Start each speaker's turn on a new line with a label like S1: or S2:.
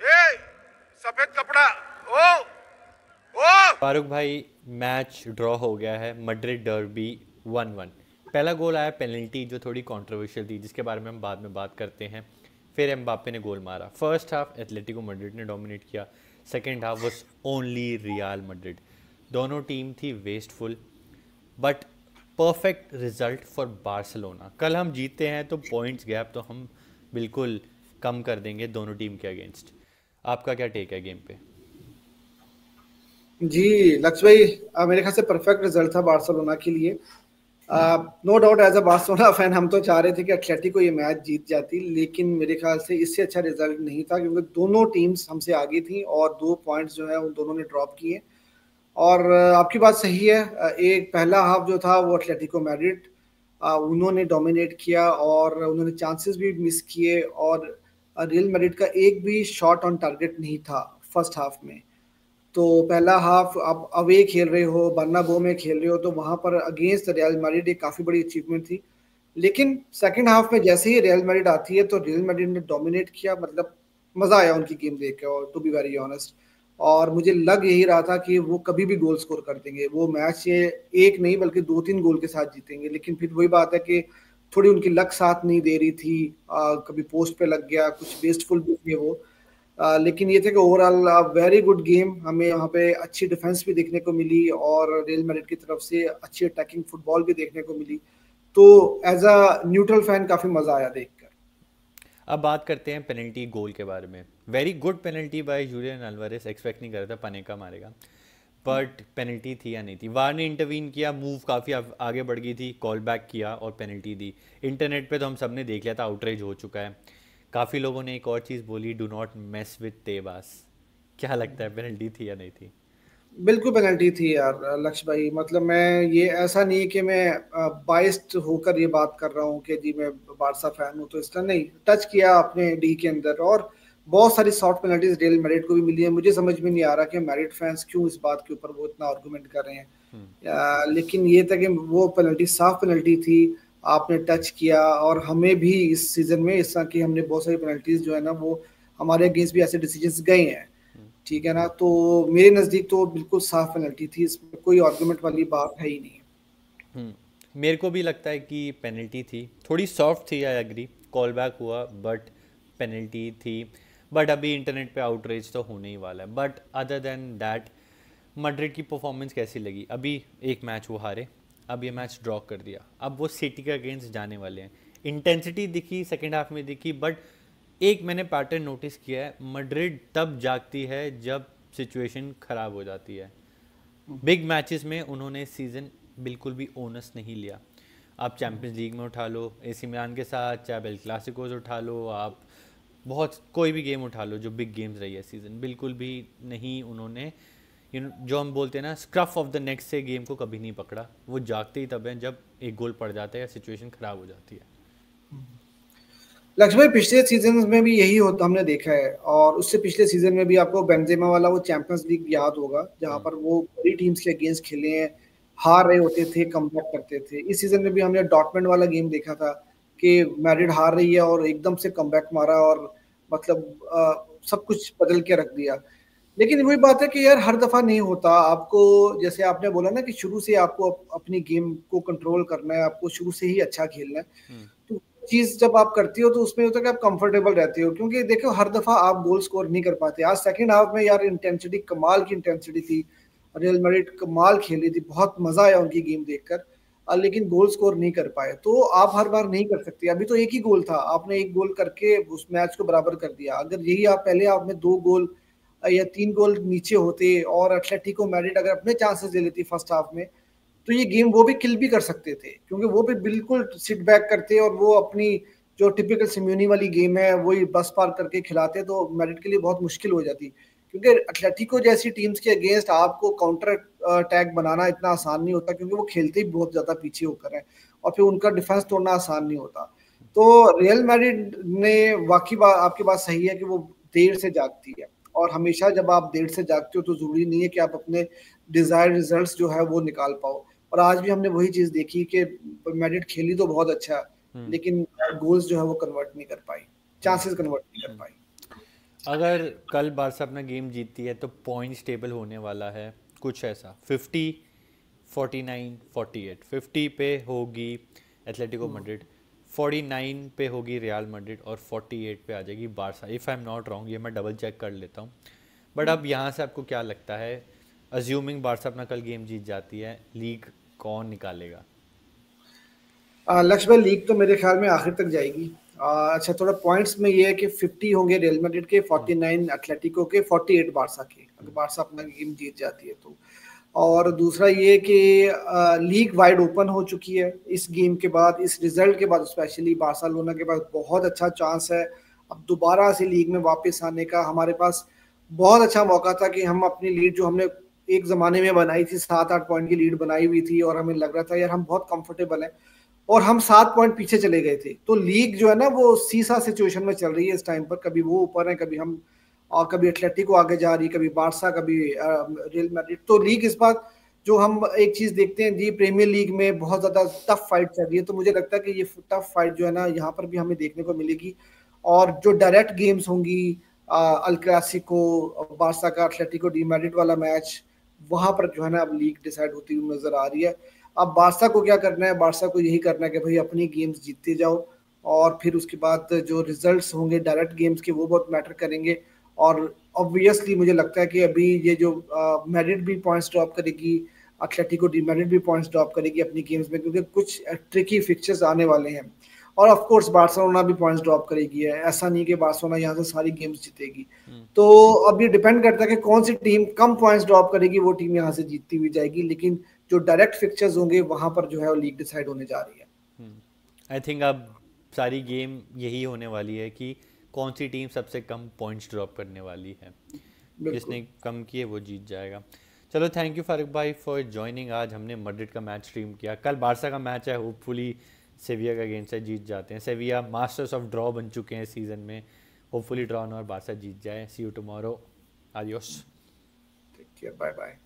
S1: ए सफेद कपड़ा। ओ ओ
S2: फारूक भाई, मैच ड्रॉ हो गया है। Madrid derby 1-1। पहला गोल आया पेनल्टी, जो थोड़ी कंट्रोवर्शियल थी, जिसके बारे में हम बाद में बात करते हैं। फिर एम्बाप्पे ने गोल मारा। फर्स्ट हाफ एथलेटिको मैड्रिड ने डोमिनेट किया। Second half was only real Madrid. दोनों टीम थी wasteful, but perfect result for Barcelona. कल हम जीतते हैं तो पॉइंट्स गैप तो हम बिल्कुल कम कर देंगे दोनों टीम के अगेंस्ट। आपका क्या टेक है गेम पे?
S3: जी लक्ष्य भाई, मेरे ख्याल से परफेक्ट रिजल्ट था बार्सिलोना के लिए। No doubt as a Barcelona fan हम तो चाह रहे थे कि एटलेटिको ये मैच जीत जाती, लेकिन मेरे ख्याल से इससे अच्छा रिजल्ट नहीं था क्योंकि दोनों टीम्स हमसे आगे थी और 2 पॉइंट्स जो है उन दोनों ने ड्रॉप किए। और आपकी बात सही है। एक पहला हाफ जो था वो एटलेटिको मैड्रिड उन्होंने डोमिनेट किया और उन्होंने चांसेस भी मिस किए, और रियल मैड्रिड का एक भी शॉट ऑन टारगेट नहीं था फर्स्ट हाफ में। तो पहला हाफ आप अवे खेल रहे हो, बर्नाबो में खेल रहे हो, तो वहां पर अगेंस्ट रियल मैड्रिड एक काफी बड़ी अचीवमेंट थी। लेकिन सेकंड हाफ में जैसे ही रियल मैड्रिड आती है तो रियल मैड्रिड ने डोमिनेट किया, मतलब मजा आया उनकी गेम देख के, और टू बी वेरी ऑनेस्ट। और मुझे लग यही रहा था कि वो कभी भी गोल स्कोर कर देंगे, वो मैच ये एक नहीं बल्कि 2-3 गोल के साथ जीतेंगे। लेकिन फिर वही बात है कि थोड़ी उनकी लक साथ नहीं दे रही थी। कभी पोस्ट पे लग गया, कुछ वेस्टफुल भी थे वो। लेकिन ये थे कि ओवरऑल वेरी गुड गेम, हमें यहाँ पे अच्छी डिफेंस भी देखने को मिली और रियल मैड्रिड की तरफ से अच्छी अटैकिंग फुटबॉल भी देखने को मिली। तो एज अ न्यूट्रल फैन काफी मजा आया देखकर।
S2: अब बात करते हैं पेनल्टी गोल के बारे में। Very good penalty by Julian Alvarez. Expect नहीं कर रहा था पनेका मारेगा, बट पेनल्टी थी या नहीं थी? वार ने इंटरवीन किया, मूव काफ़ी आगे बढ़ गई थी, कॉल बैक किया और पेनल्टी दी। इंटरनेट पे तो हम सब ने देख लिया था, आउटरेज हो चुका है। काफ़ी लोगों ने एक और चीज़ बोली, डू नॉट मेस विथ तेबास। क्या लगता है, पेनल्टी थी या नहीं थी?
S3: बिल्कुल पेनल्टी थी यार लक्ष्य भाई। मतलब मैं ये ऐसा नहीं कि मैं बाइस्ड होकर ये बात कर रहा हूँ कि जी मैं बारसा फैन हूँ तो इस तरह नहीं, टच किया अपने डी के अंदर। और बहुत सारी सॉफ्ट पेनल्टीज रियल मैड्रिड को भी मिली है। मुझे समझ में नहीं आ रहा कि मैड्रिड फैंस क्यों इस बात के ऊपर वो इतना आर्गुमेंट कर रहे हैं। लेकिन ये था कि वो पेनल्टी साफ पेनल्टी थी, आपने टच किया। और हमें भी इस सीजन में इस तरह की हमने बहुत सारी पेनल्टीज जो है ना वो हमारे अगेंस्ट भी ऐसे डिसीजंस गए हैं। ठीक है ना, तो मेरे नज़दीक तो बिल्कुल साफ पेनल्टी थी, इसमें कोई आर्गुमेंट वाली बात है ही नहीं।
S2: मेरे को भी लगता है कि पेनल्टी थी, थोड़ी सॉफ्ट थी, आई एग्री। कॉल बैक हुआ, बट पेनल्टी थी। बट अभी इंटरनेट पे आउटरीच तो होने ही वाला है। But other than that, Madrid की परफॉर्मेंस कैसी लगी? अभी एक मैच वो हारे, अब ये मैच ड्रॉ कर दिया, अब वो सिटी के अगेंस्ट जाने वाले हैं। इंटेंसिटी दिखी सेकेंड हाफ में दिखी, बट एक मैंने पैटर्न नोटिस किया है, मैड्रिड तब जागती है जब सिचुएशन ख़राब हो जाती है। बिग मैचेस में उन्होंने इस सीज़न बिल्कुल भी ओनस नहीं लिया। आप चैंपियंस लीग में उठा लो एसी मिलान के साथ, चाहे बेल क्लासिकोज उठा लो, आप बहुत कोई भी गेम उठा लो जो बिग गेम्स रही है सीज़न, बिल्कुल भी नहीं उन्होंने जो हम बोलते हैं ना स्क्रफ ऑफ द नेक्स्ट से गेम को कभी नहीं पकड़ा। वो जागते ही तब हैं जब एक गोल पड़ जाता है या सिचुएशन ख़राब हो जाती है।
S3: लक्ष्य भाई, पिछले सीजन में भी यही होता हमने देखा है, और उससे पिछले सीजन में भी आपको बेंजेमा वाला वो चैंपियंस लीग याद होगा जहां पर वो बड़ी टीम्स के अगेंस्ट खेले हैं, हार रहे होते थे, कमबैक करते थे। इस सीजन में भी हमने डॉर्टमुंड वाला गेम देखा था कि मैड्रिड हार रही है और एकदम से कमबैक मारा और मतलब सब कुछ बदल के रख दिया। लेकिन वही बात है कि यार हर दफा नहीं होता। आपको जैसे आपने बोला ना कि शुरू से आपको अपनी गेम को कंट्रोल करना है, आपको शुरू से ही अच्छा खेलना है। तो चीज जब आप करती हो तो उसमें होता है कि आप कंफर्टेबल रहते हो, क्योंकि देखो हर दफा आप गोल स्कोर नहीं कर पाते। आज सेकंड हाफ में यार इंटेंसिटी, कमाल की इंटेंसिटी थी, रियल मैड्रिड कमाल खेली थी, बहुत मजा आया उनकी गेम देखकर। लेकिन गोल स्कोर नहीं कर पाए, तो आप हर बार नहीं कर सकते। अभी तो एक ही गोल था, आपने एक गोल करके उस मैच को बराबर कर दिया। अगर यही आप पहले आप में 2 गोल या 3 गोल नीचे होते और एटलेटिको मैड्रिड अगर अपने चांसेस ले लेती फर्स्ट हाफ में, तो ये गेम वो भी किल भी कर सकते थे, क्योंकि वो भी बिल्कुल सिट बैक करते और वो अपनी जो टिपिकल सिम्योनी वाली गेम है वही बस पार करके खिलाते, तो मैड्रिड के लिए बहुत मुश्किल हो जाती। क्योंकि एटलेटिको जैसी टीम्स के अगेंस्ट आपको काउंटर अटैक बनाना इतना आसान नहीं होता, क्योंकि वो खेलते ही बहुत ज्यादा पीछे होकर है और फिर उनका डिफेंस तोड़ना आसान नहीं होता। तो रियल मैड्रिड ने वाकई बात, आपकी बात सही है कि वो देर से जागती है, और हमेशा जब आप देर से जागते हो तो जरूरी नहीं है कि आप अपने डिजायर रिजल्ट्स जो है वो निकाल पाओ। और आज भी हमने वही चीज देखी कि मैड्रिड खेली तो बहुत अच्छा,
S2: हम्म।
S3: लेकिन गोल्स जो है वो कन्वर्ट नहीं कर पाई,
S2: हम्म।
S3: चांसेस कन्वर्ट नहीं कर
S2: हम्म।
S3: पाई।
S2: अगर कल बारसा अपना गेम जीतती है तो पॉइंट्स टेबल होने वाला है कुछ ऐसा 50 49 48। 50 पे होगी एथलेटिको मैड्रिड, 49 पे होगी रियल मैड्रिड और 48 पे आ जाएगी Barça, if I am not wrong, ये मैं डबल चेक कर लेता हूँ। बट अब यहाँ से आपको क्या लगता है, अज्यूमिंग बारसा अपना कल गेम जीत जाती है, लीग कौन निकालेगा?
S3: लक्ष्य भाई लीग तो मेरे ख्याल में आखिर तक जाएगी। अच्छा थोड़ा पॉइंट्स में ये है कि 50 होंगे रियल मैड्रिड के, 49 एथलेटिको के, 48 बारसा के, अगर बारसा अपना गेम जीत जाती है तो। और दूसरा ये कि लीग वाइड ओपन हो चुकी है इस गेम के बाद, इस रिजल्ट के बाद, स्पेशली बार्सिलोना के बाद बहुत अच्छा चांस है अब दोबारा से लीग में वापस आने का। हमारे पास बहुत अच्छा मौका था कि हम अपनी लीड जो हमने एक ज़माने में बनाई थी, 7-8 पॉइंट की लीड बनाई हुई थी और हमें लग रहा था यार हम बहुत कंफर्टेबल हैं, और हम 7 पॉइंट पीछे चले गए थे। तो लीग जो है ना वो सीसा सिचुएशन में चल रही है इस टाइम पर, कभी वो ऊपर है, कभी हम, और कभी एथलेटिको आगे जा रही, कभी बारसा, कभी रियल मैड्रिड। तो लीग इस बार जो हम एक चीज देखते हैं जी, प्रीमियर लीग में बहुत ज्यादा टफ फाइट चल रही है, तो मुझे लगता है कि ये टफ फाइट जो है ना यहाँ पर भी हमें देखने को मिलेगी। और जो डायरेक्ट गेम्स होंगी, अल क्लासिको, बारसा का एथलेटिको डी मैड्रिड वाला मैच, वहां पर जो है ना अब लीग डिसाइड होती हुई नजर आ रही है। अब बारसा को क्या करना है, बारसा को यही करना है कि भाई अपनी गेम्स जीतते जाओ, और फिर उसके बाद जो रिजल्ट्स होंगे डायरेक्ट गेम्स के वो बहुत मैटर करेंगे। और ऑब्वियसली मुझे लगता है कि अभी ये जो मैड्रिड भी पॉइंट्स ड्रॉप करेगी, एथलेटिको डी मैड्रिड भी पॉइंट्स ड्रॉप करेगी अपनी गेम्स में, क्योंकि कुछ ट्रिकी फिक्चर्स आने वाले हैं। और ऑफ कोर्स बार्सिलोना भी पॉइंट्स ड्रॉप करेगी, है ऐसा नहीं कि बार्सिलोना यहाँ से सारी गेम्स जीतेगी। तो अब ये डिपेंड करता है कि कौन सी टीम कम पॉइंट्स ड्रॉप करेगी, वो टीम यहाँ से जीतती हुई जाएगी। लेकिन जो डायरेक्ट फिक्चर्स होंगे वहां पर जो है वो लीग डिसाइड होने जा रही है।
S2: आई थिंक अब सारी गेम यही होने वाली है कि कौन सी टीम सबसे कम पॉइंट्स ड्रॉप करने वाली है, जिसने कम किए वो जीत जाएगा। चलो थैंक यू फारूक भाई फॉर ज्वाइनिंग। आज हमने मैड्रिड का मैच स्ट्रीम किया, कल बारसा का मैच है, होपफुली सेविया का अगेंस्ट से जीत जाते हैं। सेविया मास्टर्स ऑफ ड्रॉ बन चुके हैं सीजन में, होपफुली ड्रॉ और बारसा जीत जाए। See you tomorrow, adios,
S3: take care, bye bye.